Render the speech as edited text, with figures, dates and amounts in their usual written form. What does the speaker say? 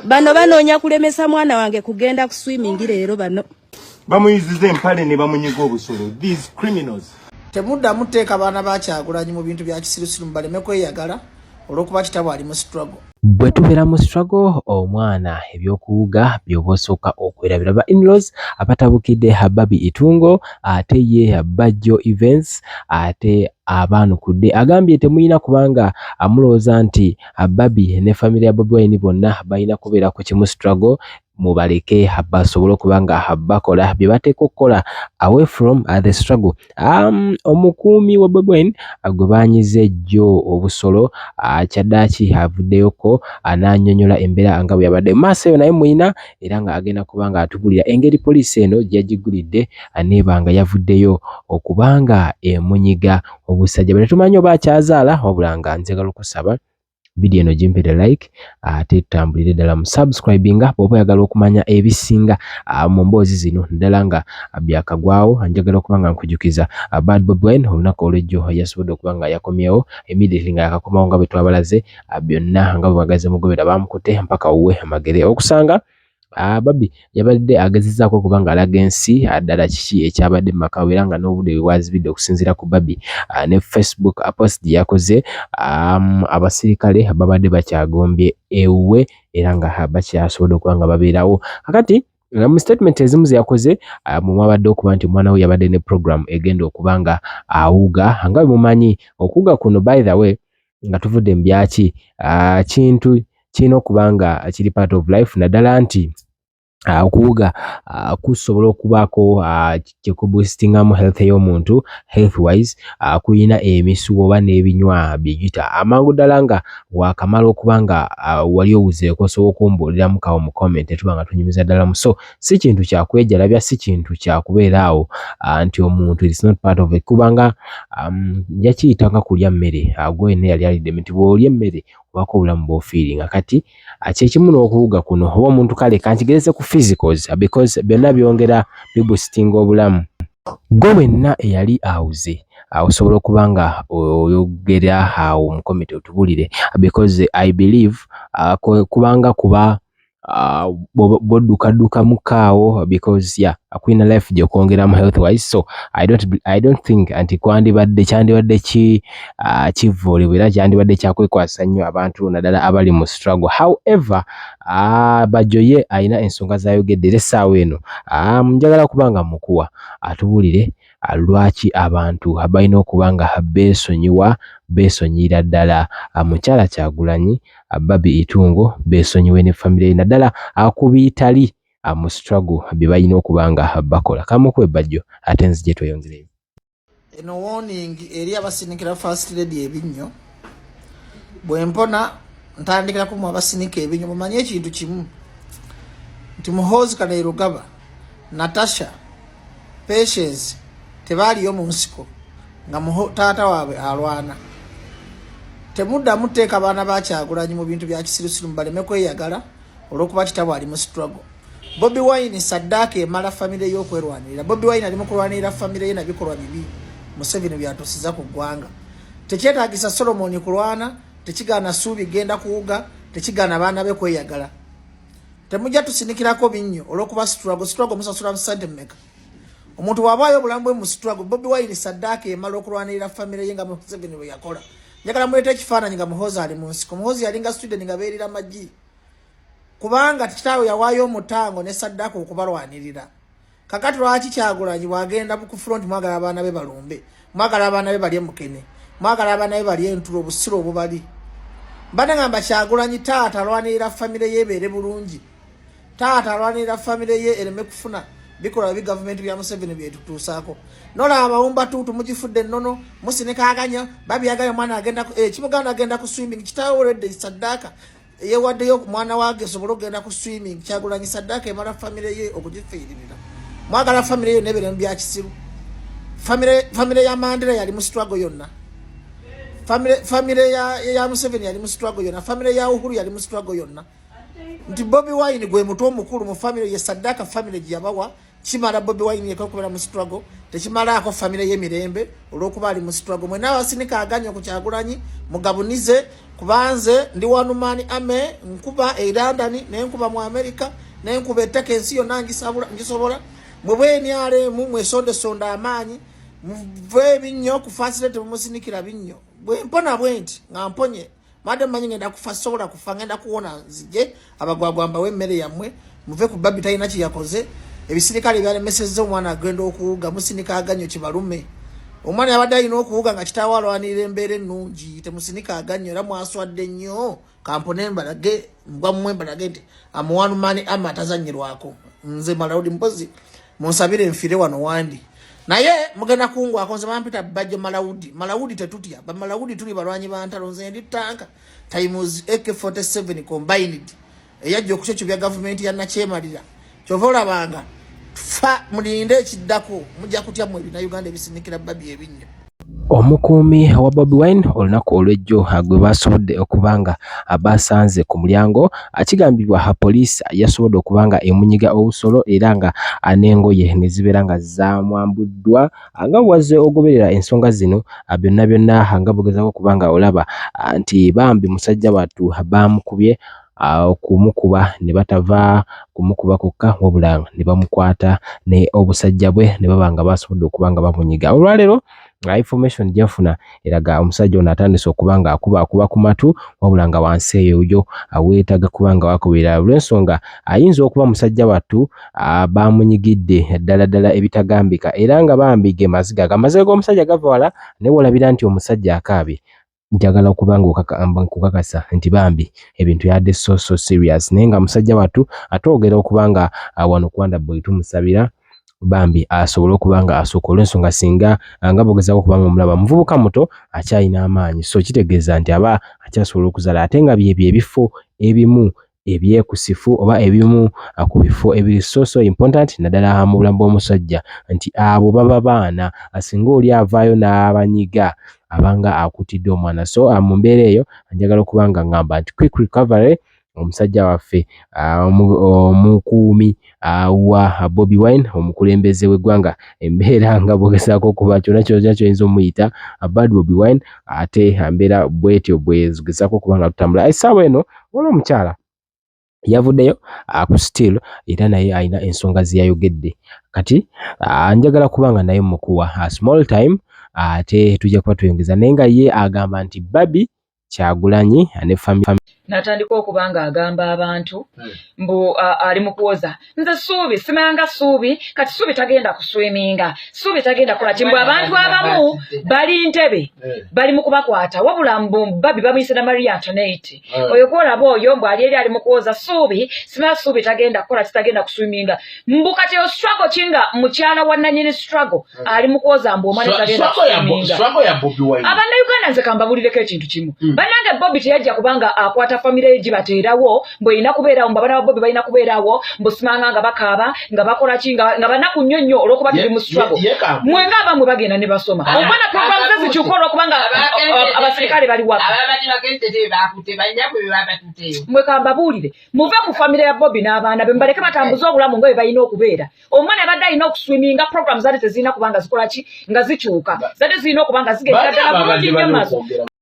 Bano banoonya kulemesa mwana wange kugenda ku swimming leero bano. Bamuyizize empale ne bamunyiga obusolo. These criminals. Temudda muteeka abaana ba Kyagulanyi mu bintu bya kisirusiru baleme kweyagala olw'okuba kitabo ali mu struggle. Bwe tubeera mu struggle omwana ebyokuwuga by'oba osooka okwerabira ba in-laws abatabukidde Hababi Itungo ate ye Bajjo Events ate abaanukudde agambye temuyina kubanga amulowooza nti Hababi ne family ya Bobi Wine bonna balina kubeera ku kimu struggle mubaleke basobole okuba nga bakola bye bateeka okukola away from the struggle. Omukuumi wa Bobi Wine gwe baanyize jjo obusolo kyaddaaki avuddeyoko ananyonyola embeera nga bwe yabadde maaso eyo naye muyina era nga agenda kuba nga atubulira engeri poliisi eno gyagigulidde neeba nga yavuddeyo okubanga emunyiga obusajja bwe tumanyi oba akyazaala wabula nga nzegala okusaba video eno gimpere like ate tutambulire ddala mu subscribinga bw'oba oyagala okumanya ebisinga mu mboozi zino ddala nga byakagwawo njagala okuba nga nkujjukiza Bad Bobi Wine olunaku olw'ejjo yasobodde okuba nga yakomyewo immediately nga yakakomawo nga bwe twabalaze byonna nga bwe bagaze mugobera bamukutte mpaka wuwe amagere okusanga Babi yabadde agezezzaako okuba nga alaga ensi ddala kiki ekyabadde mu maka era nga n'obudde bwazibidde okusinziira ku Babi ne Facebook post gye yakoze abasirikale babadde bakyagombye ewuwe era nga bakyasobodde okuba nga babeerawo kakati mu statement ezimu ze yakoze mwabadde okuba nti omwana we yabadde ne program egenda okuba nga awuga nga bwe mumanyi okuwuga kuno by the way nga tuvudde mu byaki kintu kirina okuba nga kiri part of life naddala nti okuwuga kusobola okubaako kyekuboostingamu health y'omuntu health wise kuyina emisu oba n'ebinywa byegita amangu ddala nga wakamala okuba nga wali owuzeeko osobola okumbuuliramu kawo mu comment tuba nga tunyumiza ddala mu so si kintu kyakwejalabya si kintu kyakubeeraawo nti omuntu it's not part of it kubanga yakiyita nga kulya mmere gwenna yali alidde nti bw'olya emmere wako obulamu bw'ofiiringa kati kyekimu n'okuwuga kuno oba omuntu kale kankigereze ku physicals because byonna byongera biboostinga obulamu gwe wenna eyali awuze osobola okuba nga oyogera awo mu comment otubulire because I believe kubanga kuba bodduka mukaawo because akwina life gyokwongeramu health wise so I don't think anti kyandibadde kivuulibwa era kyandibadde kyakwekwasa nnyo abantu naddala abali mu struggle however Bajjo ye alina ensonga zayogedde era essaawa eno njagala kuba nga mukuwa atubulire lwaki abantu balina okuba nga beesonyiira ddala mukyala Kyagulanyi Babi Itungo beesonyiwe ne famire ye naddala akubiyitali mu struggle bye balina okuba nga bakola kamukwe Bajjo ate nzije tweyongereyo eno warning eri abasinikira first lady ebinnyo bwe mpona ntandikira ku abasinika ebinnyo mumanye ekintu kimu nti Muhoozi Kainerugaba Natasha Patience tebaaliyo mu nsiko nga taata waabwe alwana temudda muteeka abaana ba Kyagulanyi mu bintu bya kisirusiru baleme kweyagala olw'okuba kitabo ali mu struggle. Bobi Wine saddaaka emala famire y'okwerwanirira. Bobi Wine ali mu kulwanirira famire ye nabikolwa bibi Museveni byatusiza ku ggwanga. Tekyetaagisa Solomon kulwana, tekigaana Suubi genda kuwuga, tekigaana abaana be kweyagala. Temujja tusinikirako binnyo olw'okuba struggle musasula mu sente mmeka. Omuntu wabaayo obulamu bwe mu struggle. Bobi Wine saddaaka emala okulwanirira famire ye nga Museveni bwe yakola. Njagala muleta ekifaananyi nga Muhoozi ali mu nsiko. Muhoozi yalinga student nga beerira maggi. Kubanga kitaawe yawaayo omutango ne saddaaka okubalwanirira. Kakati lwaki Kyagulanyi bwagenda ku front mwagala abaana be balumbe. Mwagala abaana be balye mukene. Mwagala abaana be balye entulo obusiro obubali. Mbadde ngamba Kyagulanyi taata alwanirira famire ye ebeere bulungi. Taata alwanirira famire ye ereme kufuna bikola bi government bya Museveni byetutuusaako. Nola abawumba tuutu mugifudde nnono musinikaganya Babi yagaya mwana agenda Kimuganda agenda ku swimming kitaawe already saddaaka yewaddeyo mwana wage sobola okugenda ku swimming Kyagulanyi saddaaka emala famire ye okugifiiririra. Mwagala famire ye nebere mu byakisiru. Famire ya Mandela yali mu struggle yonna. Famire ya Museveni yali mu struggle yonna. Famire ya Uhuru yali mu struggle yonna. Nti Bobi Wine gwe muto omukulu mu famire ye saddaaka famire gye yabawa chimala Bobi Wine yekokubera mu struggle techimala ako family ye mirembe olwokuba ali mu struggle mwena abasinika aganyo ku Kyagulanyi mugabunize kubanze ndi wanumani ame nkuba e London nenkuba mu America nenkuba eteke ensi yo nangi sabula ngisobola mwebweni ale mumwe sonda amanyi mve binyo kufasilete mumusinikira binyo mpona bwenti ngamponye madam manyi ngenda kufasobola kufangenda kuona zije abagwagwamba wemmere yamwe muve ku Babi tayina kiyakoze ebisirikale byale message omwana agenda okuuga musinika aganyo kibalume omwana yabadde alina okuuga nga kitawalo anire embeere ennungi temusinika aganyo era mwaswadde nnyo kampone mbalage mbwa mmwe mbalage nti amuwanu mani ama atazanyirwako nze Malawudi mpozi munsabire nfire wano wandi naye mugenda kungu akonze bampita Bajjo Malawudi tetutya ba Malawudi tuli balwanyi bantalo nze ndi tanka times AK47 combined eyajjo kucho bya government ya Nakyemalira chovola banga fa mulinde kiddako mujja kutya mu ebina Uganda ebisinikira Babi ebinyo Omukuumi wa Bobi Wine olunaku olw'ejjo gwe basobodde okubanga abasanze ku mulyango akigambibwa poliisi yasobodde okubanga emunyiga obusolo era nga n'engoye ne zibeera nga zamwambuddwa nga wazze ogoberera ensonga zino byonna nga bugezaako okubanga olaba nti bambi musajja wattu bamukubye okumukuba ne batava kumukuba kokka wabula ne bamukwata ne obusajja bwe ne babanga basobodde okubanga bamunyiga olwaleero information gyafuna eraga omusajja ono atandise okubanga akuba ku matu wabula nga wansi eyo aweetaga kubanga wakubira olw'ensonga ayinza okuba musajja wattu bamunyigidde ddala ebitagambika era nga bambi ge maziga g'omusajja gava wala ne wolabira nti omusajja akaabye njagala okubanga kukakasa nti bambi ebintu yadde so serious naye nga musajja wattu atogera okubanga wano Kwanda Boy tumusabira bambi asobola okubanga asooka olw'ensonga singa nga bogezaako okubanga omulaba muvubuka muto akyalina amaanyi so kitegeeza nti aba akyasobola okuzala ate nga byebifo ebimu ebyekusifu oba ebimu ku bifo ebiri so important naddala mu bulamu bw'omusajja nti abo baba baana asinga oli avaayo n'abanyiga abanga akutidde omwana so mu mbeera eyo njagala okubanga ngamba nti quick recovery omusajja waffe omukuumi wa Bobi Wine omukulembeze w'eggwanga embeera nga bogezaako okuba kyonna kyoyinza omuyita Bad Bobi Wine ate mbeera bwetyo bwegezaako okubanga tutambula essaawa eno waliwo omukyala yavuddeyo ku still era naye alina ensonga ze yayogedde kati njagala kubanga naye mukuwa small time ate tujja kuba tweyongeza naye nga ye agamba nti Babi Kyagulanyi ne family natandika okubanga agamba abantu mbu ali mu kuwoza nze Suubi simanga Suubi kati Suubi tagenda kuswiminga Suubi tagenda kola kimbu abantu abamu bali ntebe bali mu kubakwata wabula mbu Babi bamuyise na Maria Antoinette oyo kola boyo mbu ali mu kuwoza Suubi simanga Suubi tagenda kola kitagenda kuswiminga mbu kati yo struggle kinga mukyala wa nanyini struggle ali mu kuwoza mbu omwana tagenda kuswiminga abana Uganda nze kambabulireko ekintu kimu banange Bobi teyajja kubanga akwata family jibateerawo mbwe ina kubeerawo mbabana Bobi balina kubeerawo mbusimanga nga bakaaba nga bakola kinga nga banaku nnyonnyo olwokuba tuli mu struggle mwenga abamwe bagenda ne basoma obona program zezikyukola okubanga abasirikale bali waka mwe kambabuulire muve ku family ya Bobi n'abaana be mbaleke batambuza obulamu nga bwe balina okubeera omwana badde alina okuswiminga program zali tezirina kubanga zikola ki nga zikyuka zali zirina okubanga zigenda ddala bulungi nnyo maaso